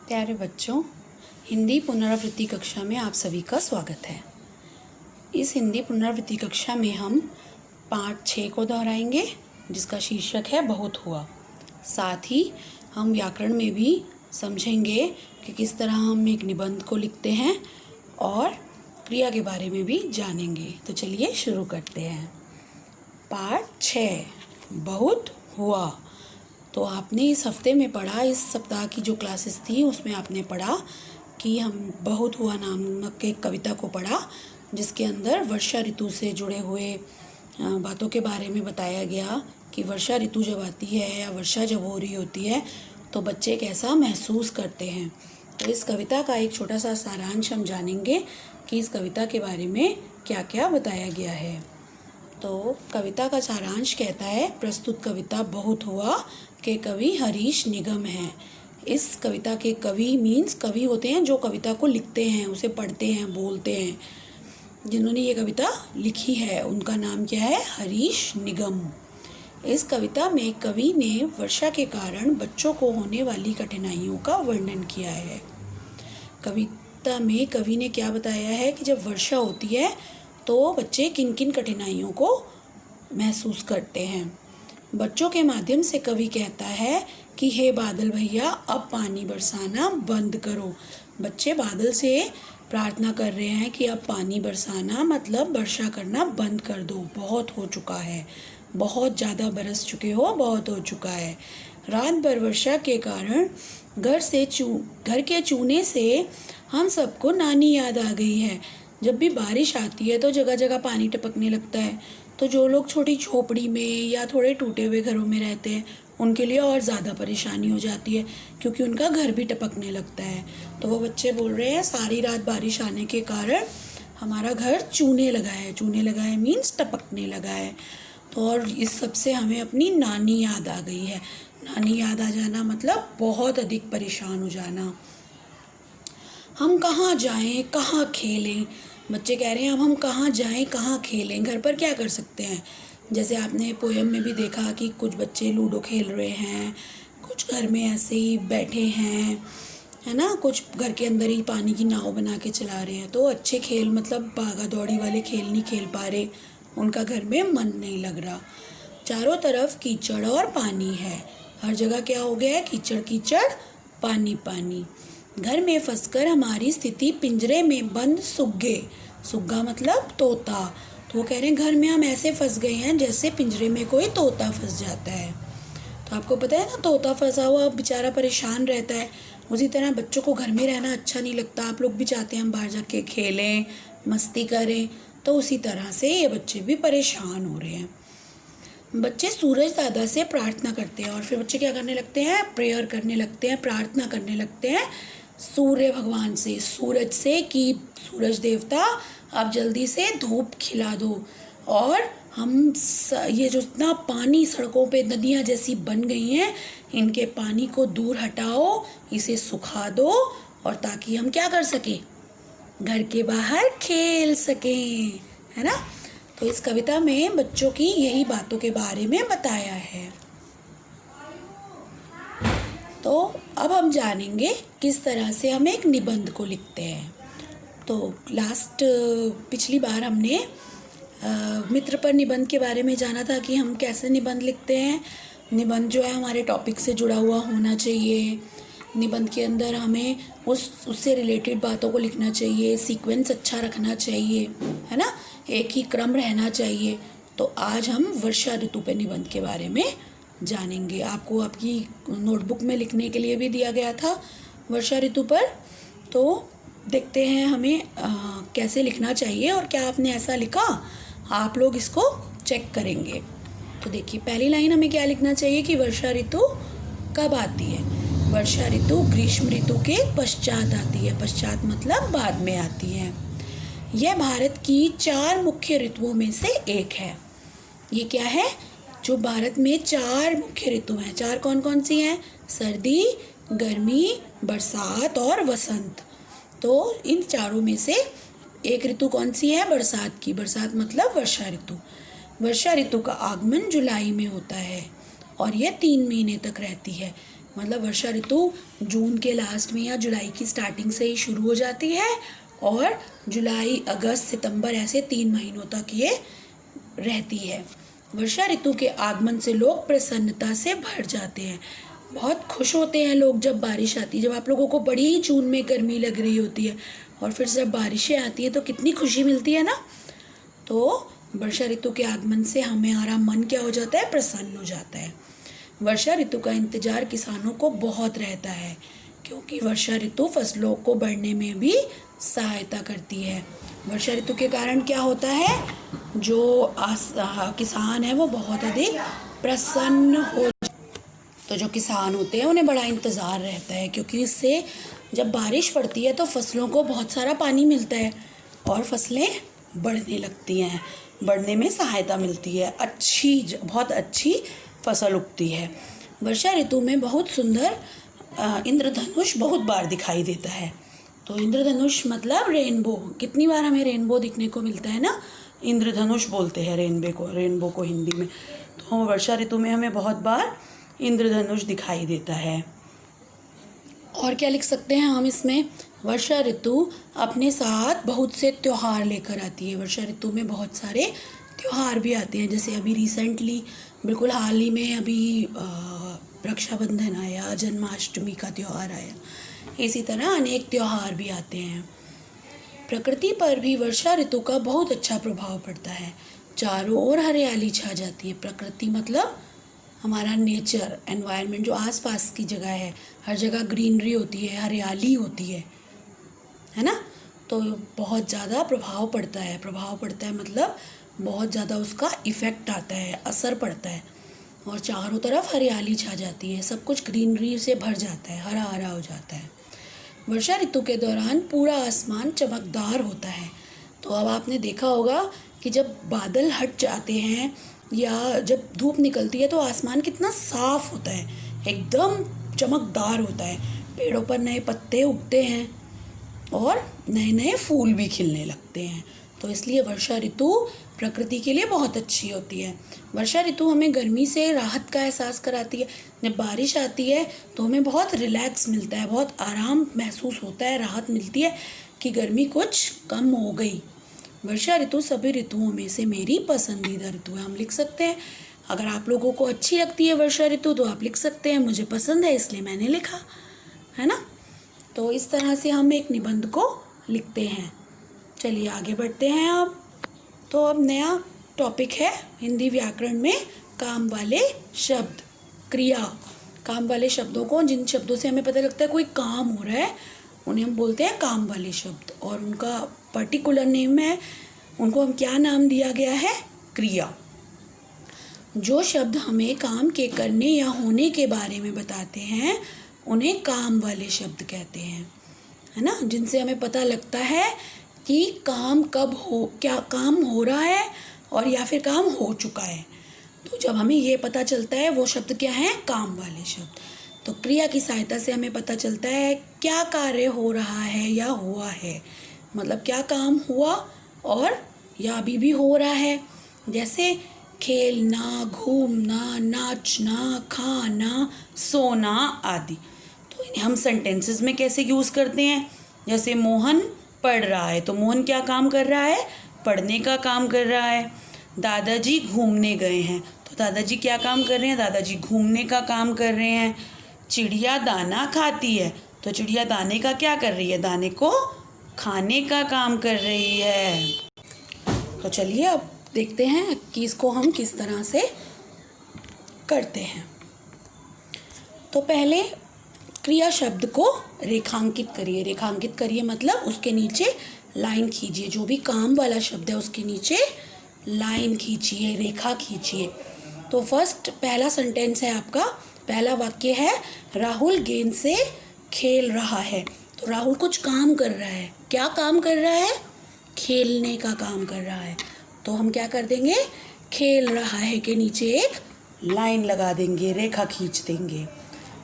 प्यारे बच्चों, हिंदी पुनरावृत्ति कक्षा में आप सभी का स्वागत है। इस हिंदी पुनरावृत्ति कक्षा में हम पाठ 6 को दोहराएंगे, जिसका शीर्षक है बहुत हुआ। साथ ही हम व्याकरण में भी समझेंगे कि किस तरह हम एक निबंध को लिखते हैं और क्रिया के बारे में भी जानेंगे। तो चलिए शुरू करते हैं। पाठ 6 बहुत हुआ। तो आपने इस हफ्ते में पढ़ा, इस सप्ताह की जो क्लासेस थी उसमें आपने पढ़ा कि हम बहुत हुआ नामक एक कविता को पढ़ा, जिसके अंदर वर्षा ऋतु से जुड़े हुए बातों के बारे में बताया गया कि वर्षा ऋतु जब आती है या वर्षा जब हो रही होती है तो बच्चे कैसा महसूस करते हैं। तो इस कविता का एक छोटा सा सारांश हम जानेंगे कि इस कविता के बारे में क्या क्या बताया गया है। तो कविता का सारांश कहता है, प्रस्तुत कविता बहुत हुआ के कवि हरीश निगम हैं। इस कविता के कवि मीन्स कवि होते हैं जो कविता को लिखते हैं, उसे पढ़ते हैं, बोलते हैं। जिन्होंने ये कविता लिखी है उनका नाम क्या है? हरीश निगम। इस कविता में कवि ने वर्षा के कारण बच्चों को होने वाली कठिनाइयों का वर्णन किया है। कविता में कवि ने क्या बताया है कि जब वर्षा होती है तो बच्चे किन किन कठिनाइयों को महसूस करते हैं। बच्चों के माध्यम से कवि कहता है कि हे बादल भैया, अब पानी बरसाना बंद करो। बच्चे बादल से प्रार्थना कर रहे हैं कि अब पानी बरसाना मतलब वर्षा करना बंद कर दो, बहुत हो चुका है, बहुत ज़्यादा बरस चुके हो, बहुत हो चुका है। रात भर वर्षा के कारण घर के चूने से हम सबको नानी याद आ गई है। जब भी बारिश आती है तो जगह जगह पानी टपकने लगता है, तो जो लोग छोटी झोपड़ी में या थोड़े टूटे हुए घरों में रहते हैं उनके लिए और ज़्यादा परेशानी हो जाती है, क्योंकि उनका घर भी टपकने लगता है। तो वो बच्चे बोल रहे हैं सारी रात बारिश आने के कारण हमारा घर चूने लगा है। चूने लगा है मीन्स टपकने लगा है। तो और इस सब से हमें अपनी नानी याद आ गई है। नानी याद आ जाना मतलब बहुत अधिक परेशान हो जाना। हम कहाँ जाएं, कहाँ खेलें? बच्चे कह रहे हैं अब हम कहाँ जाएं, कहाँ खेलें, घर पर क्या कर सकते हैं। जैसे आपने पोएम में भी देखा कि कुछ बच्चे लूडो खेल रहे हैं, कुछ घर में ऐसे ही बैठे हैं, है ना, कुछ घर के अंदर ही पानी की नाव बना के चला रहे हैं। तो अच्छे खेल मतलब भागा दौड़ी वाले खेल नहीं खेल पा रहे, उनका घर में मन नहीं लग रहा। चारों तरफ कीचड़ और पानी है, हर जगह क्या हो गया है? कीचड़ कीचड़, पानी पानी। घर में फंसकर हमारी स्थिति पिंजरे में बंद सुग्गे, सुग्गा मतलब तोता। तो वो कह रहे हैं घर में हम ऐसे फंस गए हैं जैसे पिंजरे में कोई तोता फंस जाता है। तो आपको पता है ना, तोता फंसा हुआ बेचारा परेशान रहता है। उसी तरह बच्चों को घर में रहना अच्छा नहीं लगता। आप लोग भी चाहते हैं हम बाहर जाके खेलें, मस्ती करें, तो उसी तरह से ये बच्चे भी परेशान हो रहे हैं। बच्चे सूरज दादा से प्रार्थना करते हैं और फिर बच्चे क्या करने लगते हैं? प्रेयर करने लगते हैं, प्रार्थना करने लगते हैं सूर्य भगवान से, सूरज से कि सूरज देवता आप जल्दी से धूप खिला दो और हम ये जो इतना पानी सड़कों पे नदियाँ जैसी बन गई हैं, इनके पानी को दूर हटाओ, इसे सुखा दो, और ताकि हम क्या कर सकें? घर के बाहर खेल सकें, है ना। तो इस कविता में बच्चों की यही बातों के बारे में बताया है। तो अब हम जानेंगे किस तरह से हम एक निबंध को लिखते हैं। तो पिछली बार हमने मित्र पर निबंध के बारे में जाना था कि हम कैसे निबंध लिखते हैं। निबंध जो है हमारे टॉपिक से जुड़ा हुआ होना चाहिए। निबंध के अंदर हमें उससे रिलेटेड बातों को लिखना चाहिए, सीक्वेंस अच्छा रखना चाहिए, है ना, एक ही क्रम रहना चाहिए। तो आज हम वर्षा ऋतु पे निबंध के बारे में जानेंगे। आपको आपकी नोटबुक में लिखने के लिए भी दिया गया था वर्षा ऋतु पर। तो देखते हैं हमें कैसे लिखना चाहिए और क्या आपने ऐसा लिखा। आप लोग इसको चेक करेंगे। तो देखिए, पहली लाइन हमें क्या लिखना चाहिए कि वर्षा ऋतु कब आती है? वर्षा ऋतु ग्रीष्म ऋतु के पश्चात आती है। पश्चात मतलब बाद में आती है। यह भारत की 4 मुख्य ऋतुओं में से एक है। ये क्या है? जो भारत में 4 मुख्य ऋतु हैं। 4 कौन कौन सी हैं? सर्दी, गर्मी, बरसात और वसंत। तो इन चारों में से एक ऋतु कौन सी है? बरसात की। बरसात मतलब वर्षा ऋतु। वर्षा ऋतु का आगमन जुलाई में होता है और यह 3 महीने तक रहती है। मतलब वर्षा ऋतु जून के लास्ट में या जुलाई की स्टार्टिंग से ही शुरू हो जाती है और जुलाई, अगस्त, सितंबर ऐसे 3 महीनों तक ये रहती है। वर्षा ऋतु के आगमन से लोग प्रसन्नता से भर जाते हैं। बहुत खुश होते हैं लोग जब बारिश आती है। जब आप लोगों को बड़ी ही जून में गर्मी लग रही होती है और फिर जब बारिशें आती हैं तो कितनी खुशी मिलती है ना। तो वर्षा ऋतु के आगमन से हमारा मन क्या हो जाता है, प्रसन्न हो जाता है। वर्षा ऋतु का इंतजार किसानों को बहुत रहता है क्योंकि वर्षा ऋतु फसलों को बढ़ने में भी सहायता करती है। वर्षा ऋतु के कारण क्या होता है, जो किसान है वो बहुत अधिक प्रसन्न हो। तो जो किसान होते हैं उन्हें बड़ा इंतज़ार रहता है क्योंकि इससे जब बारिश पड़ती है तो फसलों को बहुत सारा पानी मिलता है और फसलें बढ़ने लगती हैं, बढ़ने में सहायता मिलती है, बहुत अच्छी फसल उगती है। वर्षा ऋतु में बहुत सुंदर इंद्रधनुष बहुत बार दिखाई देता है। तो इंद्रधनुष मतलब रेनबो। कितनी बार हमें रेनबो दिखने को मिलता है ना, इंद्रधनुष बोलते हैं रेनबो को हिंदी में। तो वर्षा ऋतु में हमें बहुत बार इंद्रधनुष दिखाई देता है। और क्या लिख सकते हैं हम इसमें, वर्षा ऋतु अपने साथ बहुत से त्यौहार लेकर आती है। वर्षा ऋतु में बहुत सारे त्यौहार भी आते हैं, जैसे अभी रिसेंटली बिल्कुल हाल ही में अभी रक्षाबंधन आया, जन्माष्टमी का त्यौहार आया। इसी तरह अनेक त्यौहार भी आते हैं। प्रकृति पर भी वर्षा ऋतु का बहुत अच्छा प्रभाव पड़ता है। चारों ओर हरियाली छा जाती है। प्रकृति मतलब हमारा नेचर, एनवायरनमेंट, जो आसपास की जगह है, हर जगह ग्रीनरी होती है, हरियाली होती है ना। तो बहुत ज़्यादा प्रभाव पड़ता है मतलब बहुत ज़्यादा उसका इफ़ेक्ट आता है, असर पड़ता है और चारों तरफ हरियाली छा जाती है, सब कुछ ग्रीनरी से भर जाता है, हरा हरा हो जाता है। वर्षा ऋतु के दौरान पूरा आसमान चमकदार होता है। तो अब आपने देखा होगा कि जब बादल हट जाते हैं या जब धूप निकलती है तो आसमान कितना साफ होता है, एकदम चमकदार होता है। पेड़ों पर नए पत्ते उगते हैं और नए नए फूल भी खिलने लगते हैं। तो इसलिए वर्षा ऋतु प्रकृति के लिए बहुत अच्छी होती है। वर्षा ऋतु हमें गर्मी से राहत का एहसास कराती है। जब बारिश आती है तो हमें बहुत रिलैक्स मिलता है, बहुत आराम महसूस होता है, राहत मिलती है कि गर्मी कुछ कम हो गई। वर्षा ऋतु सभी ऋतुओं में से मेरी पसंदीदा ऋतु है, हम लिख सकते हैं। अगर आप लोगों को अच्छी लगती है वर्षा ऋतु तो आप लिख सकते हैं मुझे पसंद है इसलिए मैंने लिखा, है ना। तो इस तरह से हम एक निबंध को लिखते हैं। चलिए आगे बढ़ते हैं अब। तो अब नया टॉपिक है हिंदी व्याकरण में काम वाले शब्द, क्रिया। काम वाले शब्दों को, जिन शब्दों से हमें पता लगता है कोई काम हो रहा है, उन्हें हम बोलते हैं काम वाले शब्द और उनका पर्टिकुलर नेम है, उनको हम क्या नाम दिया गया है, क्रिया। जो शब्द हमें काम के करने या होने के बारे में बताते हैं उन्हें काम वाले शब्द कहते हैं, है ना। जिनसे हमें पता लगता है कि काम कब हो, क्या काम हो रहा है और या फिर काम हो चुका है। तो जब हमें ये पता चलता है वो शब्द क्या है, काम वाले शब्द। तो क्रिया की सहायता से हमें पता चलता है क्या कार्य हो रहा है या हुआ है, मतलब क्या काम हुआ और या अभी भी हो रहा है। जैसे खेलना, घूमना, नाचना, खाना, सोना आदि। तो इन्हें हम सेंटेंसेस में कैसे यूज़ करते हैं, जैसे मोहन पढ़ रहा है, तो मोहन क्या काम कर रहा है, पढ़ने का काम कर रहा है। दादाजी घूमने गए हैं, तो दादाजी क्या काम कर रहे हैं, दादाजी घूमने का काम कर रहे हैं। चिड़िया दाना खाती है, तो चिड़िया दाने का क्या कर रही है, दाने को खाने का काम कर रही है। तो चलिए अब देखते हैं कि इसको हम किस तरह से करते हैं। तो पहले क्रिया शब्द को रेखांकित करिए। रेखांकित करिए मतलब उसके नीचे लाइन खींचिए। जो भी काम वाला शब्द है उसके नीचे लाइन खींचिए, रेखा खींचिए। तो फर्स्ट पहला सेंटेंस है आपका, पहला वाक्य है राहुल गेंद से खेल रहा है। तो राहुल कुछ काम कर रहा है, क्या काम कर रहा है, खेलने का काम कर रहा है। तो हम क्या कर देंगे, खेल रहा है के नीचे एक लाइन लगा देंगे, रेखा खींच देंगे।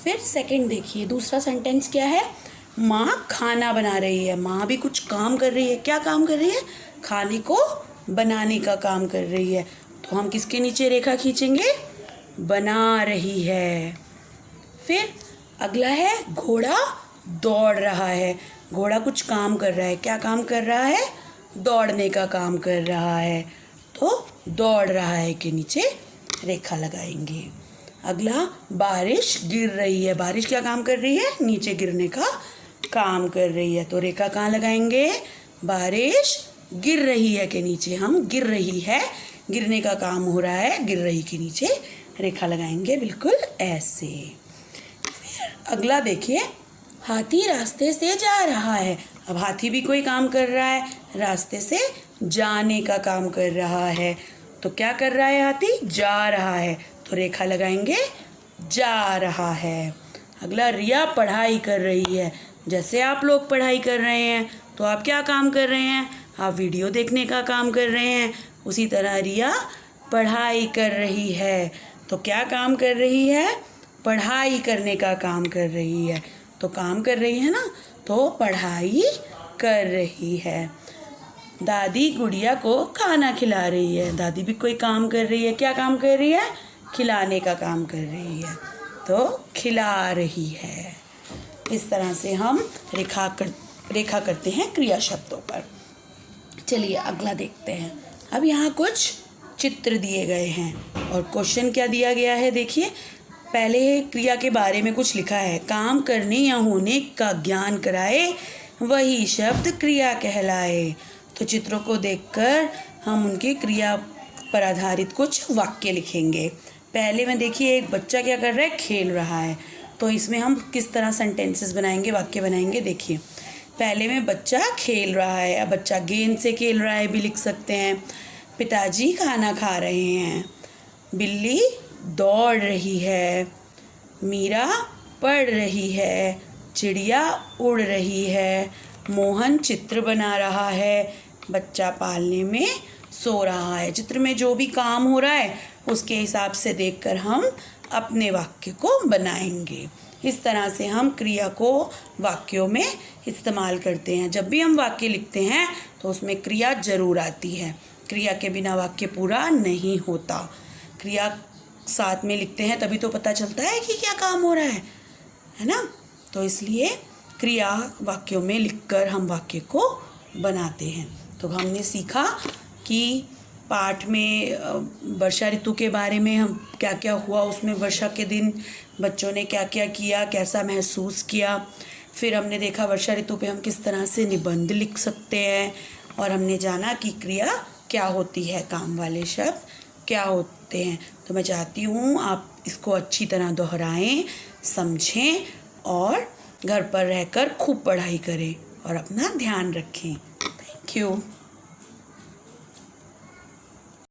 फिर सेकंड देखिए, दूसरा सेंटेंस क्या है, माँ खाना बना रही है। माँ भी कुछ काम कर रही है, क्या काम कर रही है, खाने को बनाने का काम कर रही है। तो हम किसके नीचे रेखा खींचेंगे, बना रही है। फिर अगला है घोड़ा दौड़ रहा है। घोड़ा कुछ काम कर रहा है। क्या काम कर रहा है? दौड़ने का काम कर रहा है। तो दौड़ रहा है के नीचे रेखा लगाएंगे। अगला बारिश गिर रही है। बारिश क्या काम कर रही है? नीचे गिरने का काम कर रही है। तो रेखा कहाँ लगाएंगे? बारिश गिर रही है के नीचे हम गिर रही है, गिरने का काम हो रहा है, गिर रही के नीचे रेखा लगाएंगे बिल्कुल ऐसे। फिर अगला देखिए, हाथी रास्ते से जा रहा है। अब हाथी भी कोई काम कर रहा है, रास्ते से जाने का काम कर रहा है। तो क्या कर रहा है हाथी? जा रहा है। तो रेखा लगाएंगे जा रहा है। अगला रिया पढ़ाई कर रही है। जैसे आप लोग पढ़ाई कर रहे हैं तो आप क्या काम कर रहे हैं? आप वीडियो देखने का काम कर रहे हैं। उसी तरह रिया पढ़ाई कर रही है। तो क्या काम कर रही है? पढ़ाई करने का काम कर रही है। तो काम कर रही है ना, तो पढ़ाई कर रही है। दादी गुड़िया को खाना खिला रही है। दादी भी कोई काम कर रही है। क्या काम कर रही है? खिलाने का काम कर रही है। तो खिला रही है। इस तरह से हम रेखा करते हैं क्रिया शब्दों पर। चलिए अगला देखते हैं। अब यहाँ कुछ चित्र दिए गए हैं और क्वेश्चन क्या दिया गया है देखिए। पहले क्रिया के बारे में कुछ लिखा है। काम करने या होने का ज्ञान कराए वही शब्द क्रिया कहलाए। तो चित्रों को देखकर हम उनकी क्रिया पर आधारित कुछ वाक्य लिखेंगे। पहले में देखिए एक बच्चा क्या कर रहा है? खेल रहा है। तो इसमें हम किस तरह सेंटेंसेस बनाएंगे, वाक्य बनाएंगे देखिए। पहले में बच्चा खेल रहा है। अब बच्चा गेंद से खेल रहा है भी लिख सकते हैं। पिताजी खाना खा रहे हैं। बिल्ली दौड़ रही है। मीरा पढ़ रही है। चिड़िया उड़ रही है। मोहन चित्र बना रहा है। बच्चा पालने में सो रहा है। चित्र में जो भी काम हो रहा है उसके हिसाब से देखकर हम अपने वाक्य को बनाएंगे। इस तरह से हम क्रिया को वाक्यों में इस्तेमाल करते हैं। जब भी हम वाक्य लिखते हैं तो उसमें क्रिया जरूर आती है। क्रिया के बिना वाक्य पूरा नहीं होता। क्रिया साथ में लिखते हैं तभी तो पता चलता है कि क्या काम हो रहा है ना। तो इसलिए क्रिया वाक्यों में लिखकर हम वाक्य को बनाते हैं। तो हमने सीखा कि पाठ में वर्षा ऋतु के बारे में हम क्या क्या हुआ, उसमें वर्षा के दिन बच्चों ने क्या क्या किया, कैसा महसूस किया। फिर हमने देखा वर्षा ऋतु पे हम किस तरह से निबंध लिख सकते हैं। और हमने जाना कि क्रिया क्या होती है, काम वाले शब्द क्या होते हैं। तो मैं चाहती हूँ आप इसको अच्छी तरह दोहराएं, समझें और घर पर रहकर खूब पढ़ाई करें और अपना ध्यान रखें। Thank you.